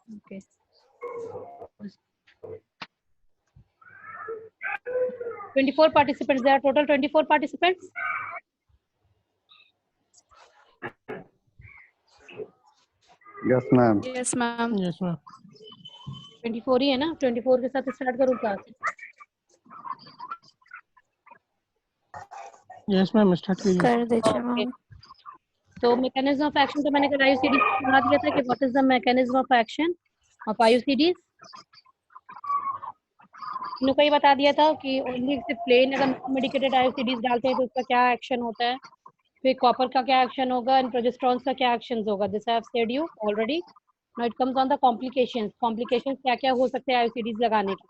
Okay. 24 participants. There are total 24 participants. Yes, ma'am. Yes, ma'am. Yes, ma'am. 24 ही है ना? 24 के साथ स्टार्ट करूँ क्लास? Yes, ma'am. Start कीजिए. कर दीजिए मैम. तो मैकेनिज्म ऑफ एक्शन तो मैंने कल आईयूसीडी बता दिया था कि what is the mechanism of action of IUCDs. इन्हों को ही बता दिया था कि ओनली सिर्फ प्लेन अगर नॉन मेडिकेटेड आईयूसीडीज डालते हैं तो उसका क्या एक्शन होता है, फिर कॉपर का क्या एक्शन होगा एंड प्रोजेस्टेरोन का क्या एक्शन होगा. This I have said you already. Now it comes on the complications. Complications क्या क्या हो सकते हैं आईयूसीडीज लगाने के.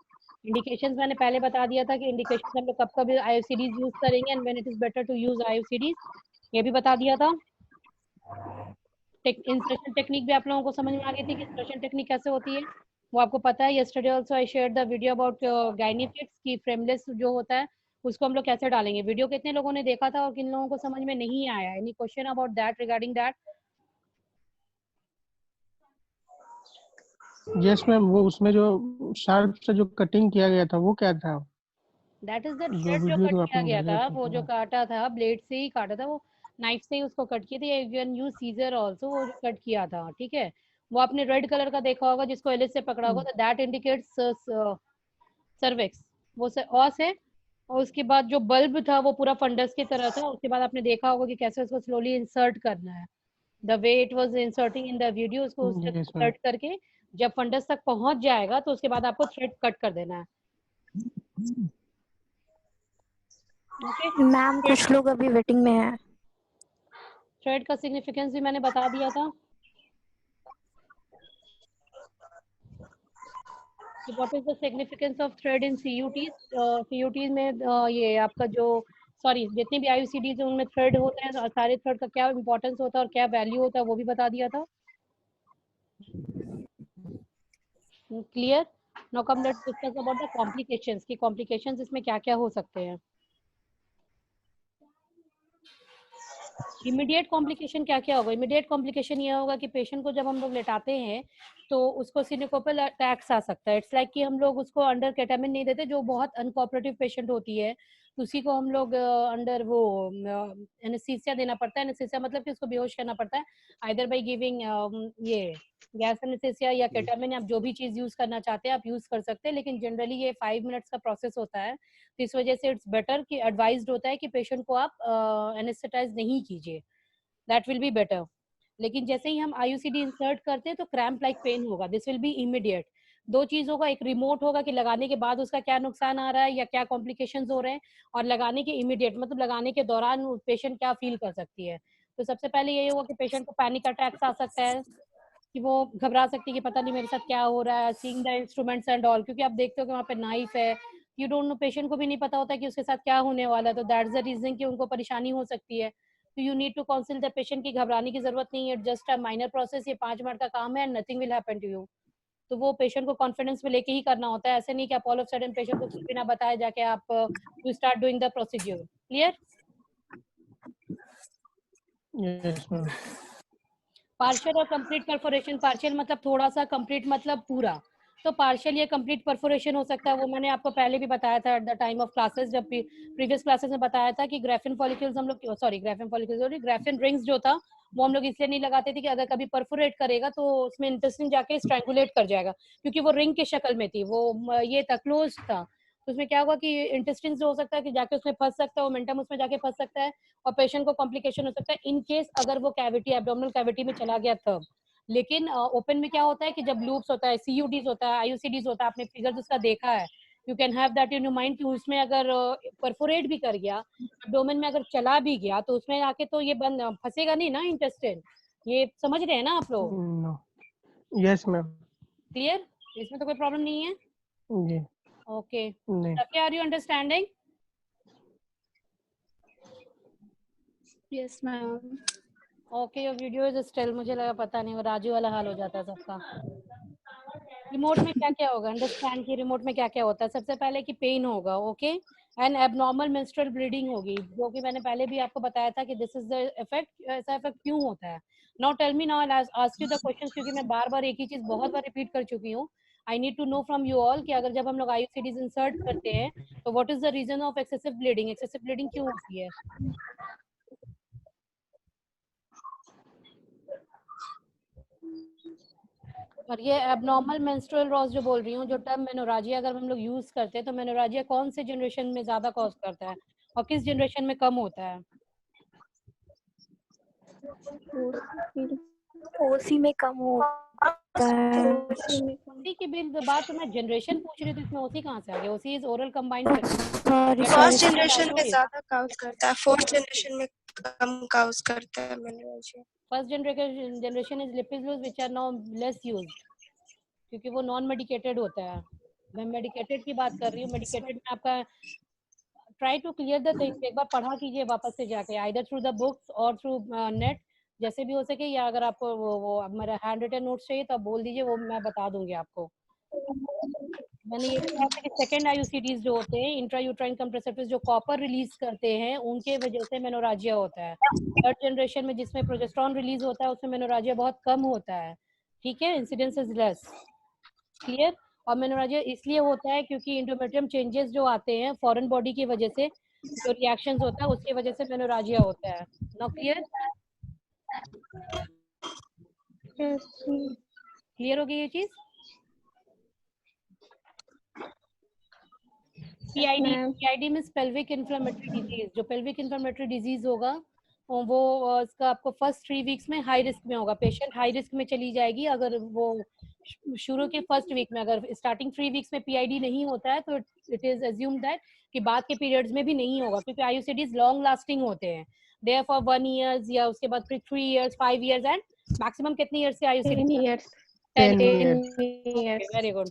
इंडिकेशंस मैंने पहले बता दिया था कि इंडिकेशंस हम लोग कब कब आईयूसीडीज यूज करेंगे and when it is better to use IUCDs, ये भी बता दिया था. इंसर्शन टेक्निक भी आप लोगों को समझ में आ गई थी कि इंसर्शन टेक्निक कैसे होती है, वो आपको पता है. Yesterday also I shared the video about GyneFix की फ्रेमलेस जो होता है उसको हम लोग कैसे डालेंगे. वीडियो कितने लोगों ने देखा था और किन लोगों को समझ में नहीं आया? Any question about that, regarding that? Yes, ma'am. वो उसमें जो शार्प से जो कटिंग किया गया था वो क्या था? दैट इज द जो थ्रेड जो वीडियो कट तो किया आपने गया भेजा था, था वो जो काटा था ब्लेड से ही काटा था, वो नाइफ से ही उसको कट किए थे. You can use scissor also. वो जो कट किया था, ठीक है, वो आपने रेड कलर का देखा होगा जिसको एलिस से पकड़ा होगा, तो दैट इंडिकेट्स सर्विक्स. वो ऑस है. और उसके बाद जो बल्ब था वो पूरा फंडस की तरह था. उसके बाद आपने देखा होगा कि कैसे उसको स्लोली इंसर्ट करना है. The way it was inserting in the video, उसको उस तक Yes, ma'am. इंसर्ट करके जब फंडस तक पहुंच जाएगा तो उसके बाद आपको थ्रेड कट कर देना है. ओके. मैम कुछ लोग अभी वेटिंग में हैं. थ्रेड का सिग्निफिकेंस भी मैंने बता दिया था. What is the significance of thread in CUT. CUT में ये आपका जो सॉरी जितनी भी आईयूसीडीज हैं उनमें थ्रेड होते हैं, और सारे थ्रेड का क्या इंपॉर्टेंस होता है और क्या वैल्यू होता है वो भी बता दिया था. Clear. Now come let's discuss about the complications की कॉम्प्लिकेशंस इसमें क्या क्या हो सकते हैं. इमीडिएट कॉम्प्लिकेशन क्या क्या होगा. इमीडिएट कॉम्प्लिकेशन ये होगा कि पेशेंट को जब हम लोग लेटाते हैं तो उसको सिनेकोपल अटैक्स आ सकता है. इट्स लाइक कि हम लोग उसको अंडर केटामिन नहीं देते, जो बहुत अनकोऑपरेटिव पेशेंट होती है तो उसी को हम लोग अंडर वो एनेस्थीसिया देना पड़ता है. एनेस्थीसिया मतलब कि उसको बेहोश करना पड़ता है आइदर बाय गिविंग ये गैस एनेस्थीसिया या केटामिन. आप जो भी चीज यूज करना चाहते हैं आप यूज कर सकते हैं, लेकिन जनरली ये 5 मिनट्स का प्रोसेस होता है. तो इस वजह से इट्स बेटर कि एडवाइज्ड होता है कि पेशेंट को आप एनेस्थेटाइज नहीं कीजिए. That will be better. लेकिन जैसे ही हम आईयूसीडी इंसर्ट करते हैं तो क्रैम्प लाइक पेन होगा. This will be immediate. दो चीज होगा, एक रिमोट होगा कि लगाने के बाद उसका क्या नुकसान आ रहा है या क्या कॉम्प्लिकेशंस हो रहे हैं, और लगाने के इमीडिएट मतलब लगाने के दौरान पेशेंट क्या फील कर सकती है. तो सबसे पहले यही होगा कि पेशेंट को पैनिक अटैक्स आ सकता है, कि वो घबरा सकती है कि पता नहीं मेरे साथ क्या हो रहा है, seeing the instruments and all, क्योंकि आप देखते हो कि वहाँ पे नाइफ है. यू डोंट नो, पेशेंट को भी नहीं पता होता कि उसके साथ क्या होने वाला है. तो दैट्स द रीजन कि उनको परेशानी हो सकती है. तो you need to counsel the patient की घबराने की जरूरत नहीं है. जस्ट अ माइनर प्रोसेस, ये 5 मिनट का काम है and nothing will happen to you. तो वो पेशेंट को कॉन्फिडेंस में लेके ही करना होता है. ऐसे नहीं कि आप ऑल ऑफ सडन पेशेंट को कुछ भी ना बताए जाके आप you start doing the procedure. Clear. Yes, ma'am. Partial और कंप्लीट परफोरेशन. पार्शियल मतलब थोड़ा सा, कंप्लीट मतलब पूरा. तो पार्शियल या कंप्लीट परफोरेशन हो सकता है, वो मैंने आपको पहले भी बताया था at the time of classes, जब प्रीवियस क्लासेस में बताया था कि ग्राफिन फॉलिक्यूल्स हम लोग sorry graphene follicles graphene rings जो था वो हम लोग इसलिए नहीं लगाते थे कि अगर कभी परफोरेट करेगा तो उसमें इंटेस्टिन जाके स्ट्रैंगुलेट कर जाएगा, क्योंकि वो रिंग की शक्ल में थी, वो ये था क्लोज था. तो उसमें क्या होगा कि इंटेस्टिन जो हो सकता है कि जाके उसमें फंस सकता है, वो मेंटम उसमें जाके फंस सकता है और पेशेंट को कॉम्प्लिकेशन हो सकता है इन केस अगर वो कैविटी एब्डोमिनल कैविटी में चला गया तब. लेकिन ओपन में क्या होता है कि जब लूप्स होता है, सीयूडीज होता है, आईयूसीडीज होता है, आपने फिगर्स उसका देखा है, you can have that in your mind कि उसमें अगर परफोरेट भी कर गया, एब्डोमेन में अगर चला भी गया तो उसमें आके तो ये बंद फंसेगा नहीं ना इंटेस्टाइन. ये समझ रहे हैं ना आप लोग? No. Yes, ma'am. क्लियर. इसमें तो कोई प्रॉब्लम नहीं है. जी ओके. नहीं. Are you understanding? Yes ma'am. Okay. Your video is still, मुझे लगा पता नहीं वो राजू वाला हाल हो जाता है सबका. रिमोट में क्या क्या होगा, अंडरस्टैंड की रिमोट में क्या क्या होता है. सबसे पहले कि पेन होगा. Okay. And abnormal menstrual bleeding होगी, जो कि मैंने पहले भी आपको बताया था कि दिस इज द इफेक्ट। ऐसा इफेक्ट क्यों होता है? Now tell me, now I ask you the question, क्योंकि मैं बार बार एक ही चीज बहुत बार रिपीट कर चुकी हूँ। I need to know from you all कि अगर जब हम लोग आईयूसीडीज इंसर्ट करते हैं तो what is the reason of excessive bleeding? Excessive bleeding क्यों होती है? और ये एबनॉर्मल मेंस्ट्रुअल रॉस जो बोल रही हूँ, जो टर्म मेनोराजिया अगर हम लोग यूज करते हैं, तो मेनोराजिया कौन से जनरेशन में ज्यादा कॉज करता है और किस जनरेशन में कम होता है? ओसी में कम होता है। ओसी की बिल बात तो मैं जनरेशन पूछ रही थी, इसमें ओसी कहाँ से आ गया? ओसी is oral combined sorry first generation में ज्यादा काउज करता है, फोर्थ जनरेशन में कम काउज करता है मेनोरेजिया। फर्स्ट जनरेशन इज लिपिडोज which are now less used, क्योंकि वो नॉन मेडिकेटेड होता है। मैं मेडिकेटेड की बात कर रही हूँ। मेडिकेटेड में आपका try to clear the things, एक बार पढ़ा कीजिए वापस से जाके, आइदर थ्रू द बुक्स और थ्रू नेट, जैसे भी हो सके, या अगर आपको वो मेरा हैंड रिटन नोट्स चाहिए तो आप बोल दीजिए, वो मैं बता दूंगी आपको। मैंने ये कहा था कि सेकेंड आईयूसीडीज जो होते हैं, इंट्रायूट्राइन कंट्रासेप्टिव्स, जो कॉपर रिलीज करते हैं, उनके वजह से मेनोराजिया होता है। थर्ड जनरेशन में जिसमें प्रोजेस्टेरॉन रिलीज होता है, उसमें मेनोराजिया बहुत कम होता है। ठीक है, इंसिडेंस इज लेस। क्लियर? और मेनोराजिया इसलिए होता है क्योंकि इंडोमेट्रियम चेंजेस जो आते हैं फॉरेन बॉडी की वजह से, जो रिएक्शंस होता है उसकी वजह से मेनोराजिया होता है। Now clear? क्लियर हो गई ये चीज? PID means pelvic inflammatory disease. जो पेल्विक इन्फ्लेमेटरी डिजीज होगा वो इसका आपको फर्स्ट 3 वीक्स में हाई रिस्क में होगा। पेशेंट हाई रिस्क में चली जाएगी अगर वो शुरू के फर्स्ट वीक में, अगर स्टार्टिंग 3 वीक्स में पीआईडी नहीं होता है तो इट इज अज्यूम्ड दैट कि बाद के पीरियड्स में भी नहीं होगा, क्योंकि आईयूसीडीज लॉन्ग लास्टिंग होते हैं। देयर फॉर 1 ईयर या उसके बाद फिर 3 इयर्स, 5 इयर्स एंड मैक्सिमम कितने ईयर्स से IUCD? 10 years. 10 years. Very good.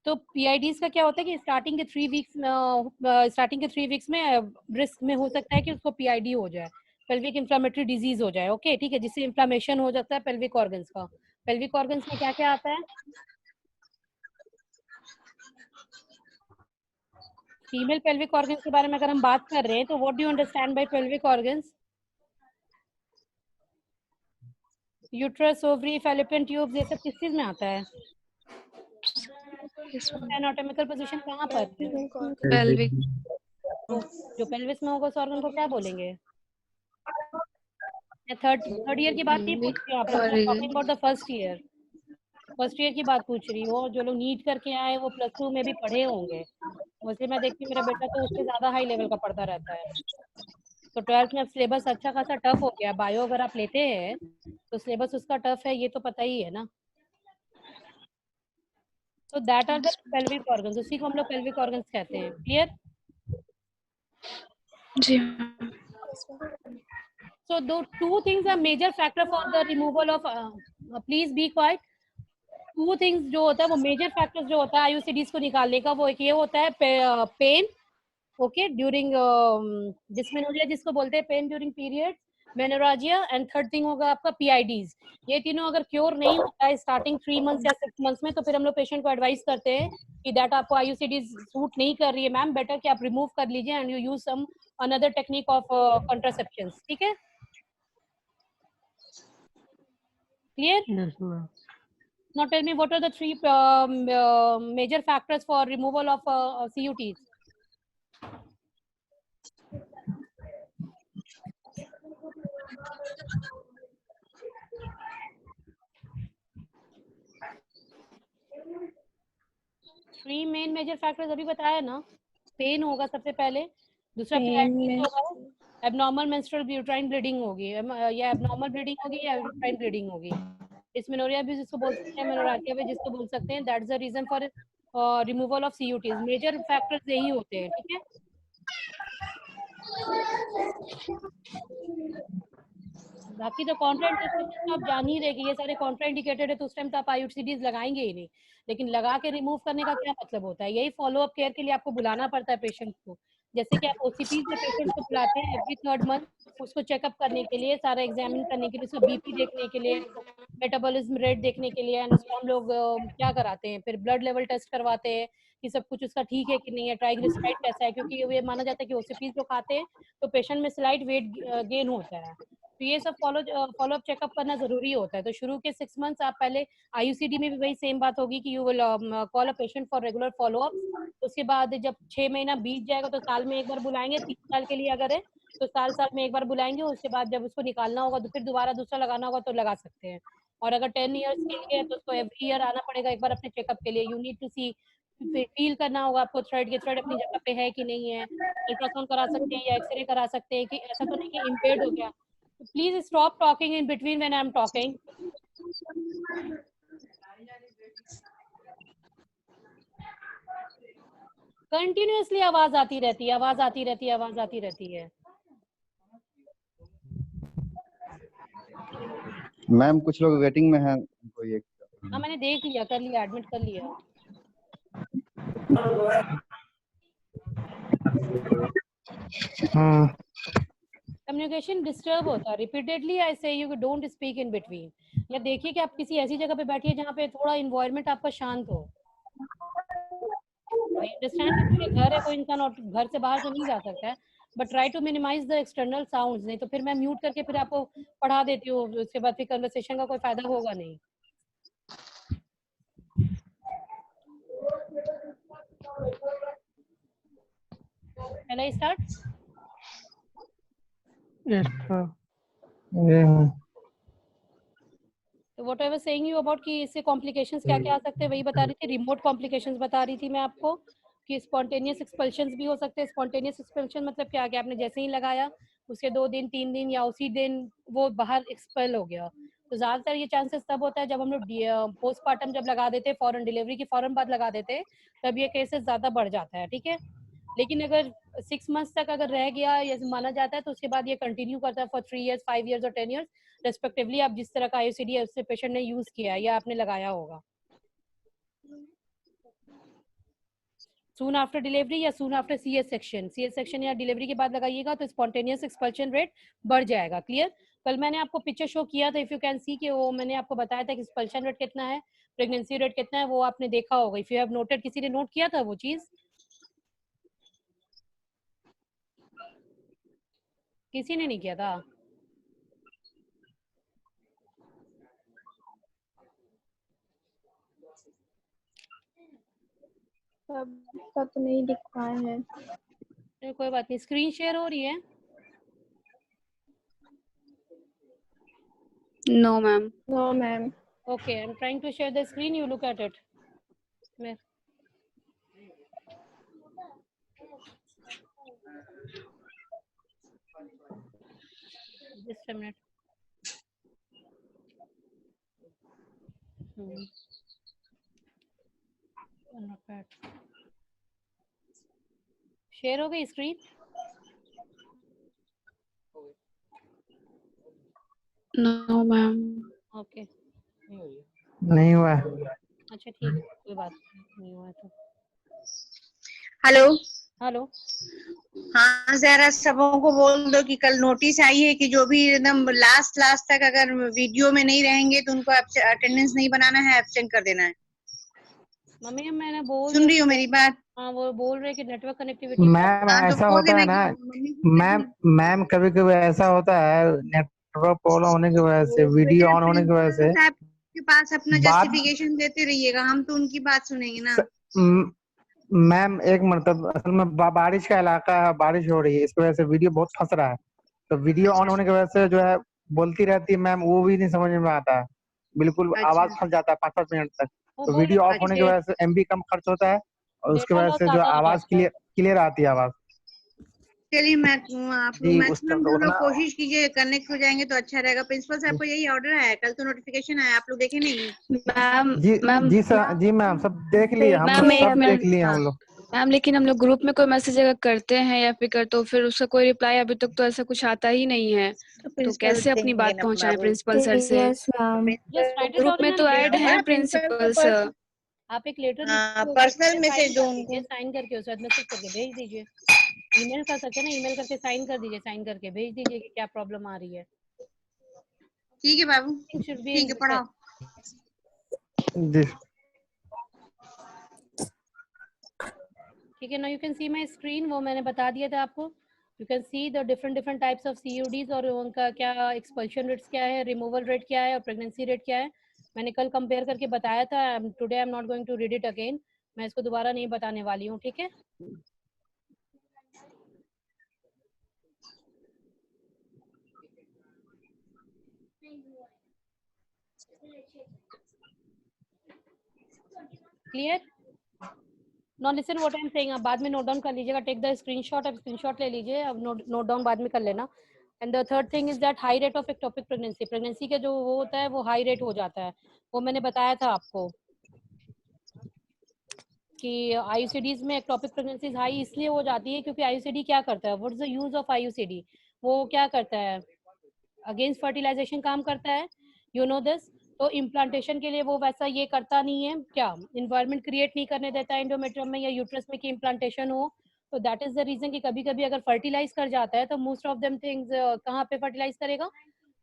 तो पीआईडीज का क्या होता है कि स्टार्टिंग के 3 वीक्स में रिस्क में हो सकता है कि उसको पीआईडी हो जाए, पेल्विक इन्फ्लेमेटरी डिजीज हो जाए। ओके, ठीक है, जिससे इन्फ्लेमेशन हो जाता है पेल्विक ऑर्गन्स का। पेल्विक ऑर्गन्स में क्या क्या आता है? फीमेल पेल्विक ऑर्गन्स के बारे में अगर हम बात कर रहे हैं तो what do you understand by pelvic organs? Uterus, ovary, fallopian tubes, ये सब किस चीज में आता है? एनाटॉमिकल पोजीशन कहाँ पर है? पेल्विक। तो जो पेल्विस में होगा उस ऑर्गन को क्या बोलेंगे? थर्ड ईयर की बात नहीं पूछ रही हूँ आप लोग, talking about the first year. First year की बात पूछ रही हूँ। जो लोग नीट करके आए वो +2 में भी पढ़े होंगे, वैसे मैं देखती हूँ मेरा बेटा तो उससे ज्यादा हाई लेवल का पढ़ता रहता है। तो 12th में अब सिलेबस अच्छा खासा टफ हो गया। बायो अगर आप लेते हैं तो सिलेबस उसका टफ है, ये तो पता ही है ना। तो that are the pelvic organs, उसी को हम लोग पेल्विक ऑर्गन्स कहते हैं। क्लियर? जी। So the two things are major factor for the removal of please be quiet. Two things जो होता है वो मेजर फैक्टर्स जो होता है आईयूसीडीज को निकालने का, वो एक ये होता है पेन, ओके, ड्यूरिंग डिस्मेनोरिया जिसको बोलते हैं, pain during period, menorrhagia, and third thing होगा आपका पीआईडीज। ये तीनों अगर क्योर नहीं होता है स्टार्टिंग 3 मंथ्स या 6 मंथ्स में, तो फिर हम लोग पेशेंट को एडवाइस करते हैं कि दैट आपको आईयूसीडीज सूट नहीं कर रही है मैम, बेटर कि आप रिमूव कर लीजिए and you use some another technique of contraceptions. ठीक है? Clear? Yes, ma'am. Now tell me, what are the 3 major factors for removal of CUTs? Three main major factors अभी बताया ना। पेन होगा सबसे पहले, दूसरा PID होगा, एबनॉर्मल मेंस्ट्रुअल यूट्राइन ब्लीडिंग होगी, या एबनॉर्मल ब्लीडिंग होगी या यूट्राइन ब्लीडिंग होगी। डिस्मेनोरिया भी जिसको बोल सकते हैं, मेनोराजिया भी जिसको बोल सकते हैं, that's the reason for removal of CUTs। Major factors यही होते हैं। ठीक है? बाकी तो कॉन्ट्राइंडिकेशन तो आप जान ही रहे कि ये सारे कॉन्ट्राइंडिकेटेड है, तो उस टाइम तो आप आईयूसीडीज लगाएंगे ही नहीं। लेकिन लगा के रिमूव करने का क्या मतलब होता है? यही फॉलो अप केयर के लिए आपको बुलाना पड़ता है पेशेंट को। जैसे कि आप ओसीपी से पेशेंट को बुलाते हैं एवरी 3rd मंथ उसको चेकअप करने के लिए, सारा एग्जामिन करने के लिए, उसका बीपी देखने के लिए, मेटाबॉलिज्म रेट देखने के लिए, एंड उसको हम लोग क्या कराते हैं, फिर ब्लड लेवल टेस्ट करवाते हैं कि सब कुछ उसका ठीक है कि नहीं है, ट्राइग्लिसराइड कैसा है, क्योंकि ये माना जाता है कि ओसीपी जो खाते हैं तो पेशेंट में स्लाइट वेट गेन होता है। तो ये सब फॉलो अप चेकअप करना जरूरी होता है। तो शुरू के 6 मंथ्स आप पहले आईयूसीडी में भी वही सेम बात होगी कि you will call a patient for regular follow up. उसके बाद जब 6 महीना बीत जाएगा तो साल में एक बार बुलाएंगे, 3 साल के लिए अगर है तो साल में एक बार बुलाएंगे। उसके बाद जब उसको निकालना होगा तो फिर दोबारा दूसरा लगाना होगा तो लगा सकते हैं। और अगर 10 ईयर्स के लिए है तो उसको एवरी ईयर आना पड़ेगा एक बार अपने चेकअप के लिए। You need to see, feel करना होगा आपको थ्रेड के थ्रेड अपनी जगह पे है कि नहीं है, अल्ट्रासाउंड करा सकते हैं या एक्सरे करा सकते हैं कि ऐसा तो नहीं कि इम्पेयर्ड हो गया। Please stop talking in between when I am talking. Continuously आवाज आती रहती है, आवाज आती रहती है, आवाज आती रहती है। मैम कुछ लोग वेटिंग में हैं, उनको ये हाँ मैंने देख लिया, कर लिया, एडमिट कर लिया। कम्युनिकेशन डिस्टर्ब होता है रिपीटेडली। आई से you don't speak in between. या देखिए कि आप किसी ऐसी जगह पे बैठिए जहाँ पे थोड़ा इन्वायरमेंट आपका शांत हो। आई अंडरस्टैंड कि घर है, कोई इंसान और घर से बाहर तो नहीं जा सकता है, but try to minimise the external sounds. नहीं तो फिर मैं म्यूट करके फिर आपको पढ़ा देती हूँ, उसके बाद फिर कन्वर्सेशन का कोई फायदा होगा नहीं। Can I start? Yes. तो what I was saying you about कि इससे कॉम्प्लिकेशंस क्या क्या आ सकते हैं वही बता रही थी। रिमोट कॉम्प्लिकेशंस बता रही थी मैं आपको कि स्पॉन्टेनियस एक्सपल्शंस भी हो सकते हैं। स्पॉन्टेनियस एक्सपल्शन मतलब क्या, कि आपने जैसे ही लगाया उसके 2 दिन 3 दिन या उसी दिन वो बाहर एक्सपेल हो गया। तो ज्यादातर ये चांसेस तब होता है जब हम लोग पोस्टमार्टम जब लगा देते हैं, फौरन डिलीवरी की फौरन बाद लगा देते हैं, तब ये केसेस ज्यादा बढ़ जाता है। ठीक है, लेकिन अगर 6 मंथ्स तक अगर रह गया या माना जाता है तो उसके बाद ये कंटिन्यू करता है फॉर 3 इयर्स, 5 इयर्स और 10 इयर्स रेस्पेक्टिवली। आप जिस तरह का आईयूसीडी है उससे पेशेंट ने यूज किया है या आपने लगाया होगा। सून आफ्टर डिलीवरी या सून आफ्टर सीएस सेक्शन या डिलीवरी के बाद लगाइएगा तो स्पॉन्टेनियस एक्सपल्शन रेट बढ़ जाएगा। क्लियर? कल मैंने आपको पिक्चर शो किया था, इफ यू कैन सी, कि वो मैंने आपको बताया था कि एक्सपल्शन रेट कितना है, प्रेगनेंसी रेट कितना है, वो आपने देखा होगा। इफ यू हैव नोटेड, किसी ने नोट किया था वो चीज? किसी ने नहीं किया था? सबका तो नहीं दिख पाया है। कोई बात नहीं, स्क्रीन शेयर हो रही है? No, ma'am. No, ma'am. Okay, I'm trying to share the screen. You look at it. Where? Just a minute. Share हो गई स्क्रीन? No, ma'am. ओके, नहीं हुआ। अच्छा ठीक है, कोई बात नहीं हुआ तो। हेलो हेलो, हाँ जरा सबों को बोल दो कि कल नोटिस आई है कि जो भी एकदम लास्ट तक अगर वीडियो में नहीं रहेंगे तो उनको अटेंडेंस नहीं बनाना है, एब्सेंट कर देना है। मम्मी मैंने बोल सुन रही हो मेरी बात? हाँ, वो बोल रहे कि नेटवर्क कनेक्टिविटी। मैम ऐसा होता है ना मैम, कभी कभी ऐसा होता है नेटवर्क प्रॉब्लम होने की वजह से, वीडियो ऑन होने की वजह से। आपके पास अपना जस्टिफिकेशन देते रहिएगा, हम तो उनकी बात सुनेंगे ना। मैम एक मतलब असल में बारिश का इलाका है, बारिश हो रही है, इस वजह से वीडियो बहुत फंस रहा है। तो वीडियो ऑन होने की वजह से जो है बोलती रहती है मैम, वो भी नहीं समझ में आता है, बिल्कुल आवाज फंस जाता है 5-5 मिनट तक। तो वीडियो ऑफ होने की वजह से एमबी कम खर्च होता है और उसकी वजह से जो आवाज क्लियर आती है आवाज। चलिए मैक्सिमम जो लोग कोशिश कीजिए, कनेक्ट हो जाएंगे तो अच्छा रहेगा। प्रिंसिपल साहब को यही ऑर्डर आया, कल तो नोटिफिकेशन आया, आप लोग देखे नहीं? मैम जी सर, जी मैम सब देख लिए हम लोग, सब देख लिए हम लोग मैम। लेकिन हम लोग ग्रुप में कोई मैसेज अगर करते हैं या फिर तो फिर उसका कोई रिप्लाई अभी तक तो ऐसा कुछ आता ही नहीं है, तो कैसे अपनी बात पहुंचाएं प्रिंसिपल सर से? ग्रुप में तो ऐड है प्रिंसिपल सर। आप एक लेटर पर्सनल मैसेज दो उनको, साइन करके उसे मैसेज करके भेज दीजिए। ईमेल कर सकते हैं ना, ईमेल करके साइन कर दीजिए, साइन करके भेज दीजिए कि क्या प्रॉब्लम आ रही है। ठीक है बाबू, Should be ठीक है, पढ़ाओ। जी ठीक है। Now you can see my screen, वो मैंने बता दिया था आपको। You can see the different types of CUDs और उनका क्या एक्सपल्शन रेट्स क्या है, रिमूवल रेट क्या है और प्रेगनेंसी रेट क्या है। मैंने कल कंपेयर करके बताया था। Today I am not going to read it again, मैं इसको दोबारा नहीं बताने वाली हूँ, ठीक है। Clear? Now listen what I am saying, आप बाद में नोट डाउन कर लीजिएगा। टेक द स्क्रीनशॉट, अब स्क्रीनशॉट ले लीजिए, अब नोट डाउन बाद में कर लेना। And the third thing is that high rate of ectopic pregnancy, pregnancy का जो वो होता है वो हाई रेट हो जाता है, वो मैंने बताया था आपको कि IUCDs में एक्टोपिक प्रेगनेंसी हाई इसलिए हो जाती है क्योंकि IUCD क्या करता है, what is the use of IUCD, वो क्या करता है, अगेंस्ट फर्टिलाइजेशन काम करता है, यू नो दिस। तो इम्प्लांटेशन के लिए वो वैसा ये करता नहीं है, क्या इन्वायरमेंट क्रिएट नहीं करने देता है एंडोमेट्रियम में या यूट्रस में कि इम्प्लांटेशन हो। तो दैट इज द रीजन कि कभी कभी अगर फर्टिलाइज कर जाता है तो मोस्ट ऑफ देम थिंग्स कहाँ पे फर्टिलाइज करेगा,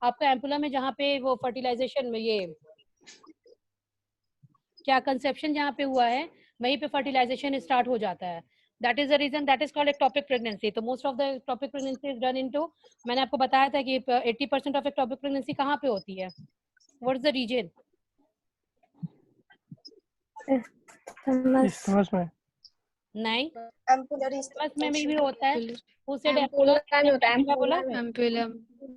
आपका एम्पुला में, जहाँ पे वो फर्टिलाइजेशन में ये क्या कंसेप्शन जहाँ पे हुआ है वहीं पे फर्टिलाइजेशन स्टार्ट हो जाता है। That is the reason, that is called ectopic pregnancy. तो most of the ectopic pregnancy is done into, मैंने आपको बताया था कि 80% ऑफ एक्टोपिक प्रेगनेंसी कहाँ पे होती है, व्हाट इज द रीजन? समझ में नहीं, एम्पुलर में भी होता है, उसे एम्पुला में होता है, बोला। एम्पुला।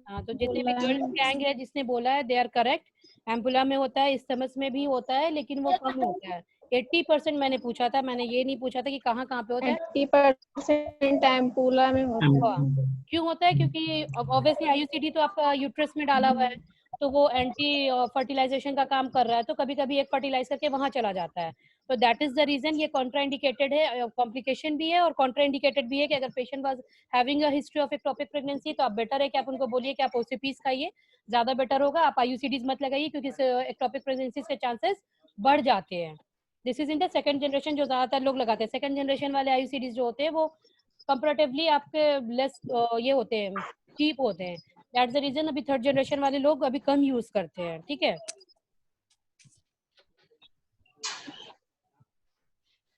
हाँ, तो जितने भी गर्ल्स गैंग है जिसने बोला है दे आर करेक्ट। एम्पुला में होता है, स्टमक में भी होता है, लेकिन वो कम होता है। 80% मैंने पूछा था, मैंने ये नहीं पूछा था कि कहाँ कहाँ पे होता है। 80% एम्पुला में होता है। क्यों होता है? क्योंकि ऑब्वियसली IUCD तो आपका यूट्रस में डाला हुआ है, तो वो एंटी फर्टिलाइजेशन का काम कर रहा है, तो कभी कभी एक फर्टिलाइज करके वहां चला जाता है। तो दैट इज द रीजन ये कॉन्ट्राइंडिकेटेड है, कॉम्प्लिकेशन भी है और कॉन्ट्राइंडिकेटेड भी है कि अगर patient was having a history of ectopic pregnancy तो आप बेटर है कि आप उनको बोलिए कि आप OCPs खाइए, ज्यादा बेटर होगा। आप IUCDs मत लगाइए क्योंकि एक्टोपिक प्रेगनेंसी के चांसेस बढ़ जाते हैं। This is in the second generation जो ज्यादातर लोग लगाते हैं। सेकंड जनरेशन वाले IUCDs जो होते हैं वो कंपैरेटिवली आपके लेस ये होते हैं, चीप होते हैं। दैट्स द रीजन अभी थर्ड जनरेशन वाले लोग अभी कम यूज करते हैं, ठीक है।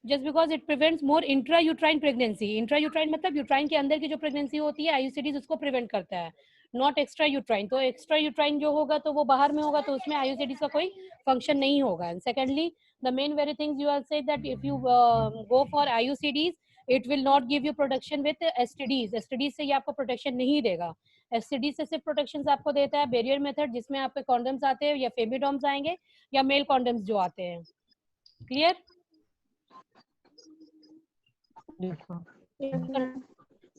Just because it prevents more intra uterine pregnancy. Intra uterine मतलब यूट्राइन के अंदर की जो प्रेगनेंसी होती है IUCDs उसको प्रिवेंट करता है, नॉट एक्स्ट्रा यूट्राइन। तो एक्स्ट्रा यूट्राइन जो होगा तो वो बाहर में होगा, तो उसमें IUCDs का कोई फंक्शन नहीं होगा। And secondly the main very things you are say that if you go for IUCDs it will not give you protection with STDs। STDs से ये आपको प्रोटेक्शन नहीं देगा। STD से सिर्फ प्रोटेक्शन आपको देता है बैरियर मेथड, जिसमें आपके कॉन्डम्स आते हैं या फेमिडॉम्स आएंगे या मेल कॉन्डम्स जो आते हैं। क्लियर?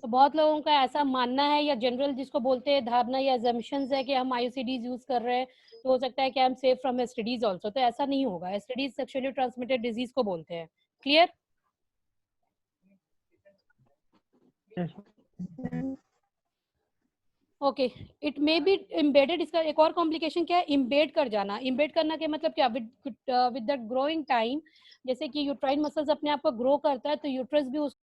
तो बहुत लोगों का ऐसा मानना है या जनरल जिसको बोलते हैं धारणा या assumptions है कि हम IUCDs यूज कर रहे हैं तो हो सकता है कि हम सेफ फ्रॉम STDs ऑल्सो। तो ऐसा नहीं होगा। STDs सेक्सुअली ट्रांसमिटेड डिजीज को बोलते हैं। Clear? Okay, it may be embedded. इसका एक और कॉम्प्लिकेशन क्या है, इम्बेड कर जाना। इम्बेड करना के मतलब क्या, विद द ग्रोइंग टाइम, जैसे कि यूट्राइन मसल्स अपने आप को ग्रो करता है तो यूट्रस भी